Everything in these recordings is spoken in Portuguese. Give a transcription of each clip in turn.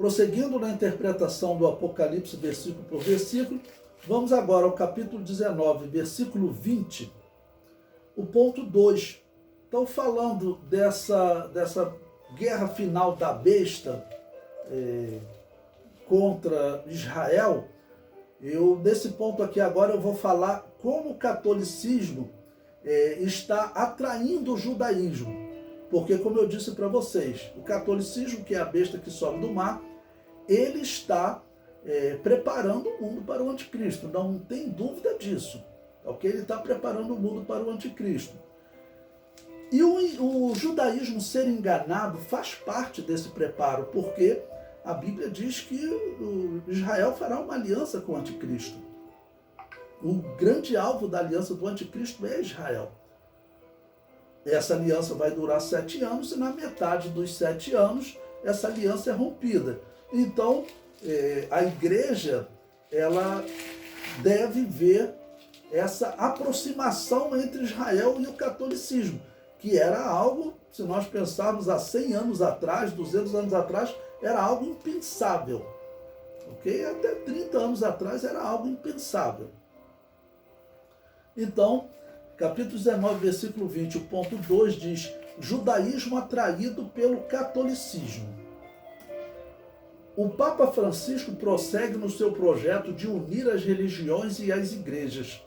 Prosseguindo na interpretação do Apocalipse, versículo por versículo, vamos agora ao capítulo 19, versículo 20, o ponto 2. Então, falando dessa guerra final da besta contra Israel, nesse ponto aqui agora eu vou falar como o catolicismo está atraindo o judaísmo. Porque, como eu disse para vocês, o catolicismo, que é a besta que sobe do mar, ele está preparando o mundo para o anticristo. Não tem dúvida disso. Okay? Ele está preparando o mundo para o anticristo. E o judaísmo ser enganado faz parte desse preparo, porque a Bíblia diz que Israel fará uma aliança com o anticristo. O grande alvo da aliança do anticristo é Israel. Essa aliança vai durar 7 anos e na metade dos 7 anos essa aliança é rompida. Então, a igreja, ela deve ver essa aproximação entre Israel e o catolicismo, que era algo, se nós pensarmos há 100 anos atrás, 200 anos atrás, era algo impensável. Okay? Até 30 anos atrás era algo impensável. Então, capítulo 19, versículo 20, o ponto 2 diz: judaísmo atraído pelo catolicismo. O Papa Francisco prossegue no seu projeto de unir as religiões e as igrejas.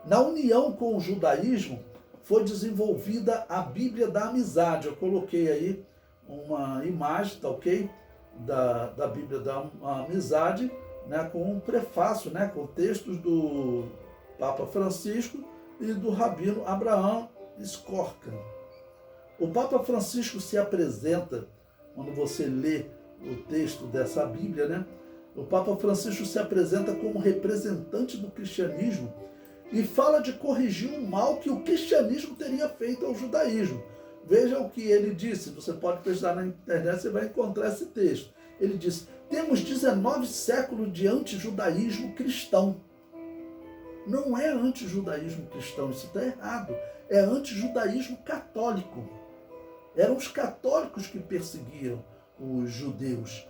Na união com o judaísmo, foi desenvolvida a Bíblia da Amizade. Eu coloquei aí uma imagem, tá ok? Da Bíblia da Amizade, né, com um prefácio, né, com textos do Papa Francisco e do Rabino Abraham Skorka. O Papa Francisco se apresenta, quando você lê o texto dessa Bíblia, né? O Papa Francisco se apresenta como representante do cristianismo e fala de corrigir o mal que o cristianismo teria feito ao judaísmo. Veja o que ele disse, você pode pesquisar na internet, você vai encontrar esse texto. Ele disse: temos 19 séculos de antijudaísmo cristão. Não é antijudaísmo cristão, isso está errado. É antijudaísmo católico. Eram os católicos que perseguiam os judeus.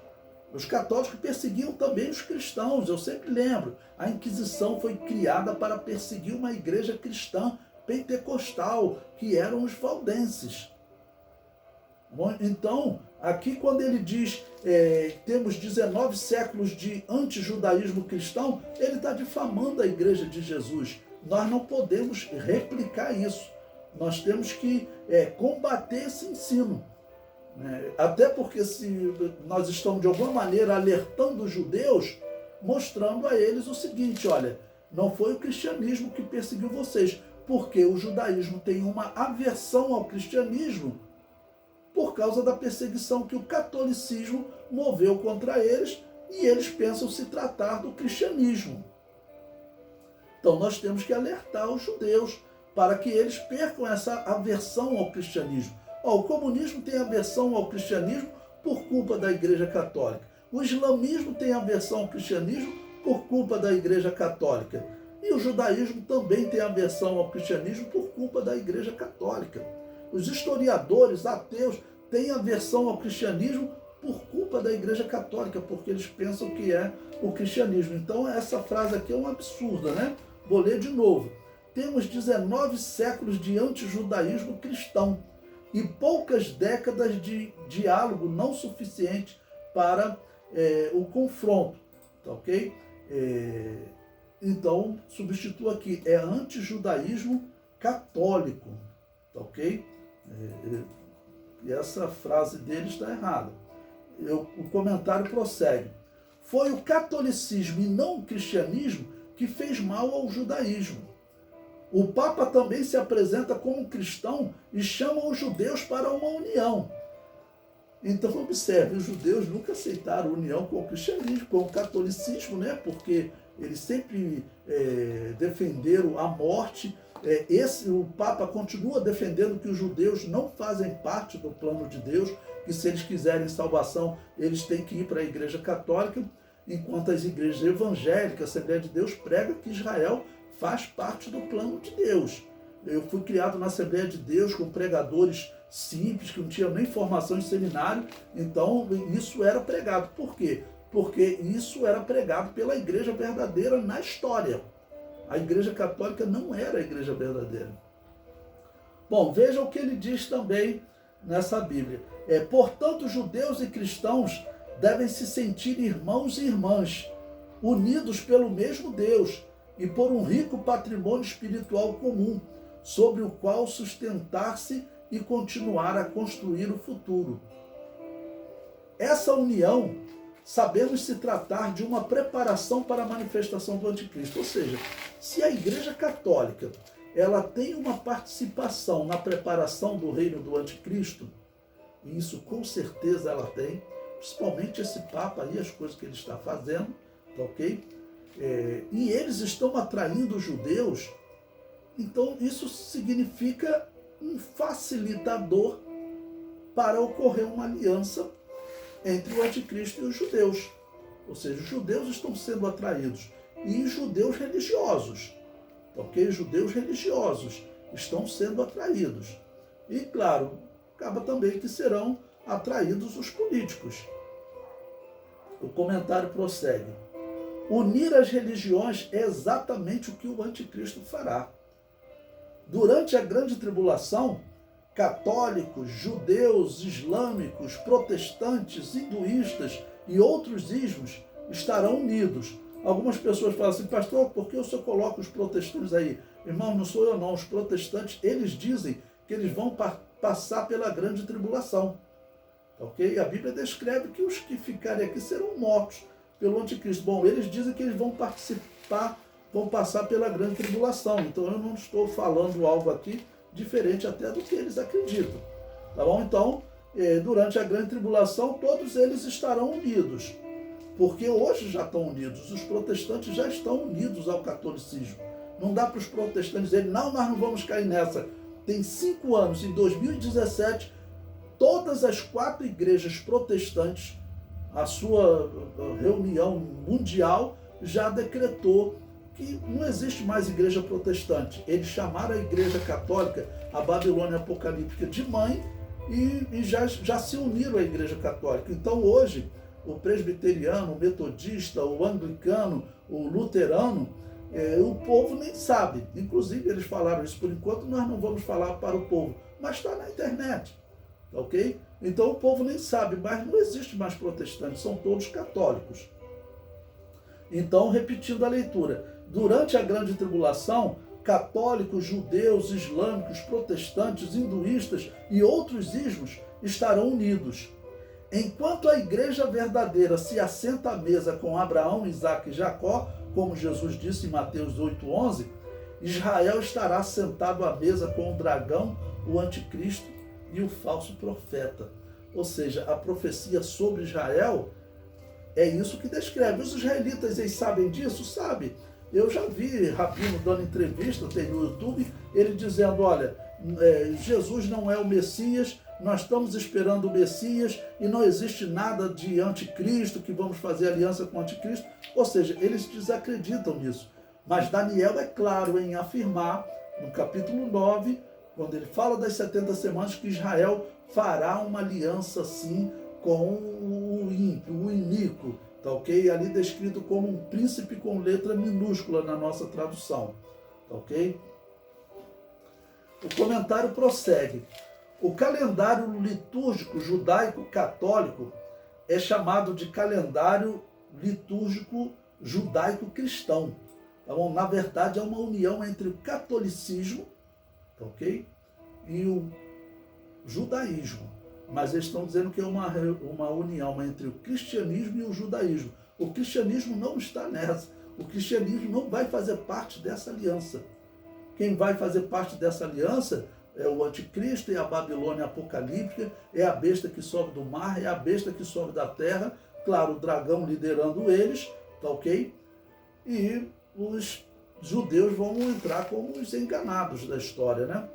Os católicos perseguiam também os cristãos. Eu sempre lembro, a Inquisição foi criada para perseguir uma igreja cristã pentecostal, que eram os valdenses. Então, aqui quando ele diz temos 19 séculos de antijudaísmo cristão, ele está difamando a igreja de Jesus. Nós não podemos replicar isso. Nós temos que combater esse ensino. Até porque se nós estamos de alguma maneira alertando os judeus, mostrando a eles o seguinte: olha, não foi o cristianismo que perseguiu vocês, porque o judaísmo tem uma aversão ao cristianismo por causa da perseguição que o catolicismo moveu contra eles, e eles pensam se tratar do cristianismo. Então nós temos que alertar os judeus para que eles percam essa aversão ao cristianismo. O comunismo tem aversão ao cristianismo por culpa da Igreja Católica. O islamismo tem aversão ao cristianismo por culpa da Igreja Católica. E o judaísmo também tem aversão ao cristianismo por culpa da Igreja Católica. Os historiadores ateus têm aversão ao cristianismo por culpa da Igreja Católica, porque eles pensam que é o cristianismo. Então essa frase aqui é uma absurda, né? Vou ler de novo. Temos 19 séculos de antijudaísmo cristão e poucas décadas de diálogo não suficiente para o confronto, tá ok? Então, substitua aqui, é antijudaísmo católico, tá ok? E essa frase dele está errada. O comentário prossegue. Foi o catolicismo e não o cristianismo que fez mal ao judaísmo. O Papa também se apresenta como cristão e chama os judeus para uma união. Então, observe, os judeus nunca aceitaram união com o cristianismo, com o catolicismo, né? Porque eles sempre defenderam a morte. O Papa continua defendendo que os judeus não fazem parte do plano de Deus, que se eles quiserem salvação, eles têm que ir para a Igreja Católica, enquanto as igrejas evangélicas, a Assembleia de Deus, prega que Israel faz parte do plano de Deus. Eu fui criado na Assembleia de Deus com pregadores simples, que não tinham nem formação em seminário, então isso era pregado. Por quê? Porque isso era pregado pela igreja verdadeira na história. A igreja católica não era a igreja verdadeira. Bom, veja o que ele diz também nessa Bíblia. Portanto, judeus e cristãos devem se sentir irmãos e irmãs, unidos pelo mesmo Deus e por um rico patrimônio espiritual comum, sobre o qual sustentar-se e continuar a construir o futuro. Essa união, sabemos se tratar de uma preparação para a manifestação do anticristo. Ou seja, se a Igreja Católica ela tem uma participação na preparação do reino do anticristo, e isso com certeza ela tem, principalmente esse Papa aí, as coisas que ele está fazendo, tá ok? E eles estão atraindo os judeus, então isso significa um facilitador para ocorrer uma aliança entre o anticristo e os judeus. Ou seja, os judeus estão sendo atraídos. E judeus religiosos, ok? Judeus religiosos estão sendo atraídos. E, claro, acaba também que serão atraídos os políticos. O comentário prossegue. Unir as religiões é exatamente o que o anticristo fará. Durante a grande tribulação, católicos, judeus, islâmicos, protestantes, hinduístas e outros ismos estarão unidos. Algumas pessoas falam assim, pastor, por que o senhor coloca os protestantes aí? Irmão, não sou eu não, os protestantes, eles dizem que eles vão passar pela grande tribulação. Ok? A Bíblia descreve que os que ficarem aqui serão mortos pelo anticristo. Bom, eles dizem que eles vão participar, vão passar pela grande tribulação. Então eu não estou falando algo aqui diferente até do que eles acreditam. Tá bom? Então, durante a grande tribulação, todos eles estarão unidos. Porque hoje já estão unidos. Os protestantes já estão unidos ao catolicismo. Não dá para os protestantes dizerem, não, nós não vamos cair nessa. Tem 5 anos, em 2017, todas as 4 igrejas protestantes, a sua reunião mundial já decretou que não existe mais igreja protestante. Eles chamaram a igreja católica, a Babilônia apocalíptica, de mãe e já se uniram à igreja católica. Então hoje, o presbiteriano, o metodista, o anglicano, o luterano, o povo nem sabe. Inclusive eles falaram isso, por enquanto nós não vamos falar para o povo, mas está na internet. Ok? Então o povo nem sabe, mas não existe mais protestantes, são todos católicos. Então, repetindo a leitura, durante a grande tribulação, católicos, judeus, islâmicos, protestantes, hinduístas e outros ismos estarão unidos. Enquanto a igreja verdadeira se assenta à mesa com Abraão, Isaque e Jacó, como Jesus disse em Mateus 8:11, Israel estará sentado à mesa com o dragão, o anticristo e o falso profeta. Ou seja, a profecia sobre Israel é isso que descreve. Os israelitas, eles sabem disso? Sabem. Eu já vi Rabino dando entrevista, tem no YouTube, ele dizendo, olha, Jesus não é o Messias, nós estamos esperando o Messias e não existe nada de anticristo, que vamos fazer aliança com o anticristo. Ou seja, eles desacreditam nisso. Mas Daniel é claro em afirmar, no capítulo 9, quando ele fala das 70 semanas, que Israel fará uma aliança, sim, com o ímpio, o iníquo, tá ok? Ali descrito como um príncipe com letra minúscula na nossa tradução, tá ok? O comentário prossegue. O calendário litúrgico judaico-católico é chamado de calendário litúrgico judaico-cristão. Tá bom? Na verdade, é uma união entre o catolicismo, tá ok? E o judaísmo. Mas eles estão dizendo que é uma união entre o cristianismo e o judaísmo. O cristianismo não está nessa. O cristianismo não vai fazer parte dessa aliança. Quem vai fazer parte dessa aliança é o anticristo, é a Babilônia apocalíptica, é a besta que sobe do mar, é a besta que sobe da terra. Claro, o dragão liderando eles, tá ok? E os judeus vão entrar como os enganados da história, né?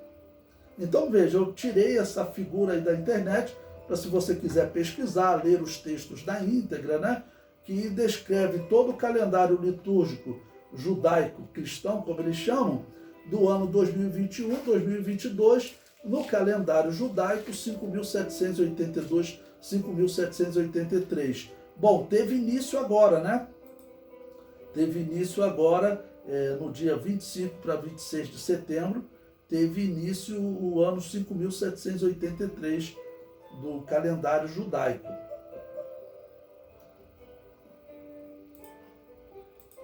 Então veja, eu tirei essa figura aí da internet, para se você quiser pesquisar, ler os textos na íntegra, né? Que descreve todo o calendário litúrgico judaico-cristão, como eles chamam, do ano 2021, 2022, no calendário judaico, 5.782, 5.783. Bom, teve início agora, né? Teve início agora, no dia 25 para 26 de setembro, teve início o ano 5.783 do calendário judaico.